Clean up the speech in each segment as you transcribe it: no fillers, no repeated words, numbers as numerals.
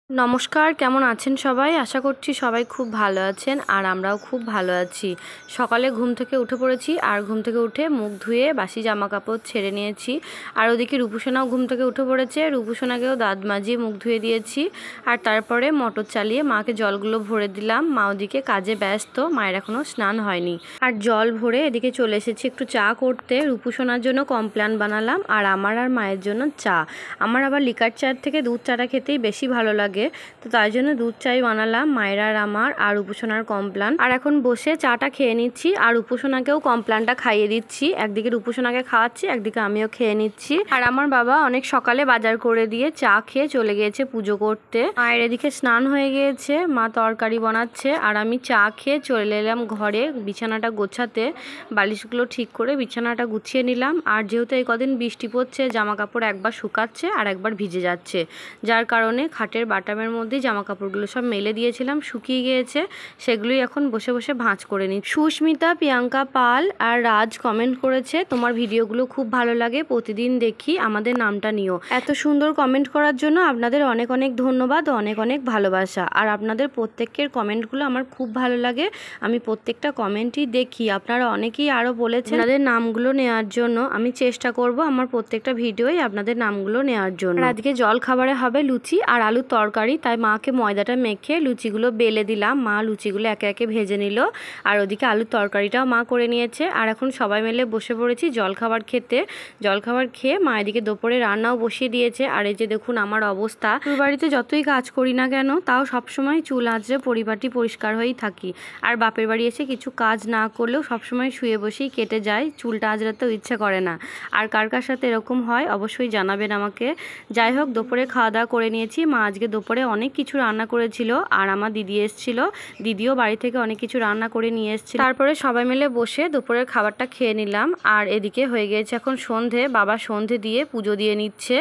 নমস্কার, কেমন আছেন সবাই? আশা করছি সবাই খুব ভালো আছেন আর আমরাও খুব ভালো আছি। সকালে ঘুম থেকে উঠে পড়েছি আর ঘুম থেকে উঠে মুখ ধুয়ে বাসি জামা কাপড় ছেড়ে নিয়েছি। আর ওদিকে রূপুসোনাও ঘুম থেকে উঠে পড়েছে। রূপুসোনাকেও দাঁত মাজিয়ে মুখ ধুয়ে দিয়েছি। আর তারপরে মোটর চালিয়ে মাকে জলগুলো ভরে দিলাম। মা ওদিকে কাজে ব্যস্ত, মায়ের এখনও স্নান হয়নি। আর জল ভরে এদিকে চলে এসেছি একটু চা করতে। রূপুসোনার জন্য কমপ্লান বানালাম আর আমার আর মায়ের জন্য চা। আমার আবার লিকার চার থেকে দুধ চাটা খেতেই বেশি ভালো লাগে, তো তাই জন্য দুধ চাই বানালাম মায়ের আর আমার আর রূপুসোনার কমপ্লান। আর এখন বসে চাটা খেয়ে নিচ্ছি আর রূপুসোনাকেও কমপ্লানটা খাইয়ে দিচ্ছি। একদিকে রূপুসোনাকে খাওয়াচ্ছি, একদিকে আমিও খেয়ে নিচ্ছি। আর আমার বাবা অনেক সকালে বাজার করে দিয়ে চা খেয়ে চলে গিয়েছে পুজো করতে। মায়ের এদিকে স্নান হয়ে গিয়েছে, মা তরকারি বানাচ্ছে আর আমি চা খেয়ে চলে এলাম ঘরে বিছানাটা গোছাতে। বালিশগুলো ঠিক করে বিছানাটা গুছিয়ে নিলাম। আর যেহেতু এই কদিন বৃষ্টি পড়ছে, জামা কাপড় একবার শুকাচ্ছে আর একবার ভিজে যাচ্ছে, যার কারণে খাটের বাটামের মধ্যে জামা কাপড়গুলো সব মেলে দিয়েছিলাম, শুকিয়ে গিয়েছে। সেগুলোই এখন বসে বসে ভাঁজ করে নিই। সুস্মিতা, প্রিয়াঙ্কা পাল আর রাজ কমেন্ট করেছে, তোমার ভিডিওগুলো খুব ভালো লাগে, প্রতিদিন দেখি, আমাদের নামটা নিও। এত সুন্দর কমেন্ট করার জন্য আপনাদের অনেক অনেক ধন্যবাদ ও অনেক অনেক ভালোবাসা। আর আপনাদের প্রত্যেকের কমেন্টগুলো আমার খুব ভালো লাগে, আমি প্রত্যেকটা কমেন্টই দেখি। আপনারা অনেকেই আরও বলেছেন আপনাদের নামগুলো নেওয়ার জন্য। আমি চেষ্টা করব আমার প্রত্যেকটা ভিডিওই আপনাদের নামগুলো নেওয়ার জন্য। আজকে জল খাবারে হবে লুচি আর আলুর তরকারি, তাই মাকে ময়দাটা মেখে লুচিগুলো বেলে দিলাম। মা লুচিগুলো একে একে ভেজে নিল আর ওদিকে আলুর তরকারিটাও মা করে নিয়েছে। আর এখন সবাই মিলে বসে পড়েছি জলখাবার খেতে। জলখাবার খেয়ে মা এদিকে দুপুরে রান্নাও বসিয়ে দিয়েছে। আর এই যে দেখুন আমার অবস্থা, বাড়িতে যতই কাজ করি না কেন তাও সবসময় চুল আঁচড়ে পরিপাটি পরিষ্কার হয়েই থাকি। আর বাপের বাড়ি এসে কিছু কাজ না করলেও সবসময় শুয়ে বসেই কেটে যায়, চুলটা আঁচড়াতেও ইচ্ছা করে না। আর কার কার সাথে এরকম হয় অবশ্যই জানাবেন আমাকে। যাই হোক, দুপুরে খাওয়া দাওয়া করে নিয়েছি। মা আজকে দুপুরে অনেক কিছু রান্না করেছিল আর আমার দিদি এসেছিল, দিদিও বাড়ি থেকে অনেক কিছু রান্না করে নিয়ে এসেছিল। তারপরে সবাই মিলে বসে দুপুরের খাবারটা খেয়ে নিলাম। আর এদিকে হয়ে গিয়েছে এখন সন্ধে, বাবা সন্ধে দিয়ে পুজো দিয়ে নিচ্ছে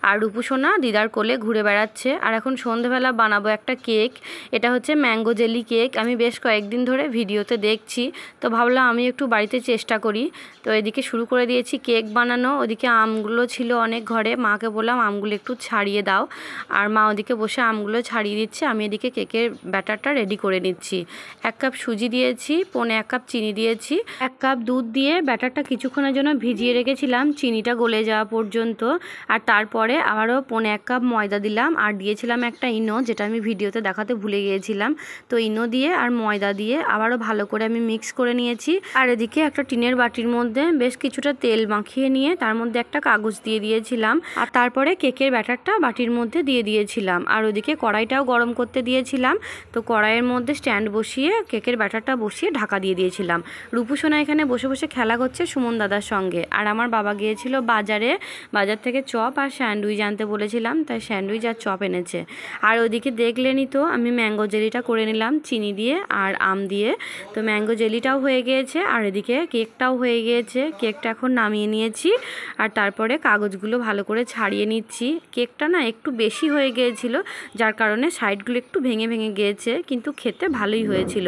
আর রূপুসোনা দিদার কোলে ঘুরে বেড়াচ্ছে। আর এখন সন্ধেবেলা বানাবো একটা কেক, এটা হচ্ছে ম্যাঙ্গো জেলি কেক। আমি বেশ কয়েকদিন ধরে ভিডিওতে দেখছি, তো ভাবলাম আমি একটু বাড়িতে চেষ্টা করি। তো এদিকে শুরু করে দিয়েছি কেক বানানো। ওদিকে আমগুলো ছিল অনেক ঘরে, মাকে বললাম আমগুলো একটু ছাড়িয়ে দাও। আর মা ওদিকে বসে আমগুলো ছাড়িয়ে দিচ্ছে, আমি এদিকে কেকের ব্যাটারটা রেডি করে নিচ্ছি। 1 কাপ সুজি দিয়েছি, 1.25 কাপ চিনি দিয়েছি, 1 কাপ দুধ দিয়ে ব্যাটারটা কিছুক্ষণের জন্য ভিজিয়ে রেখেছিলাম চিনিটা গলে যাওয়া পর্যন্ত। আর তারপরে আবারও 1.25 কাপ ময়দা দিলাম আর দিয়েছিলাম একটা ইনো, যেটা আমি ভিডিওতে দেখাতে ভুলে গিয়েছিলাম। তো ইনো দিয়ে আর ময়দা দিয়ে আবারও ভালো করে আমি মিক্স করে নিয়েছি। আর এদিকে একটা টিনের বাটির মধ্যে বেশ কিছুটা তেল মাখিয়ে নিয়ে তার মধ্যে একটা কাগজ দিয়ে দিয়েছিলাম। আর তারপরে কেকের ব্যাটারটা বাটির মধ্যে দিয়ে দিয়েছিলাম। আর ওদিকে কড়াইটাও গরম করতে দিয়েছিলাম। তো কড়াইয়ের মধ্যে স্ট্যান্ড বসিয়ে কেকের ব্যাটারটা বসিয়ে ঢাকা দিয়ে দিয়েছিলাম। রূপুসোনা এখানে বসে বসে খেলা করছে সুমন দাদার সঙ্গে। আর আমার বাবা গিয়েছিল বাজারে, বাজার থেকে চপ আর স্যান্ডউইচ আনতে বলেছিলাম, তাই স্যান্ডউইচ আর চপ এনেছে। আর ওদিকে দেখলেনই তো আমি ম্যাঙ্গো জেলিটা করে নিলাম চিনি দিয়ে আর আম দিয়ে। তো ম্যাঙ্গো জেলিটাও হয়ে গিয়েছে আর এদিকে কেকটাও হয়ে গিয়েছে। কেকটা এখন নামিয়ে নিয়েছি আর তারপরে কাগজগুলো ভালো করে ছাড়িয়ে নিচ্ছি। কেকটা না একটু বেশি হয়ে গিয়েছিল, যার কারণে সাইডগুলো একটু ভেঙে ভেঙে গিয়েছে, কিন্তু খেতে ভালোই হয়েছিল।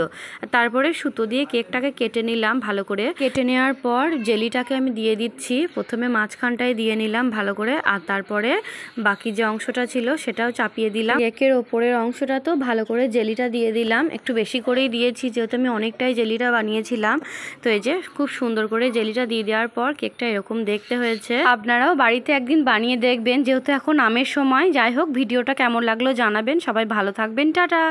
তারপরে সুতো দিয়ে কেকটাকে কেটে নিলাম ভালো করে। কেটে নেওয়ার পর জেলিটাকে আমি দিয়ে দিচ্ছি। প্রথমে মাঝখানটায় দিয়ে নিলাম ভালো করে, আর তারপরে বাকি যে অংশটা ছিল সেটাও চাপিয়ে দিলাম। কেকের ওপরের অংশটা তো ভালো করে জেলিটা দিয়ে দিলাম, একটু বেশি করেই দিয়েছি যেহেতু আমি অনেকটাই জেলিটা বানিয়েছিলাম। তো এই যে খুব সুন্দর করে জেলিটা দিয়ে দেওয়ার পর কেকটা এরকম দেখতে হয়েছে। আপনারাও বাড়িতে একদিন বানিয়ে দেখবেন, যেহেতু এখন আমের সময়। যাই হোক, ভিডিওটা কেমন লাগলো জানাবেন। সবাই ভালো থাকবেন, টাটা।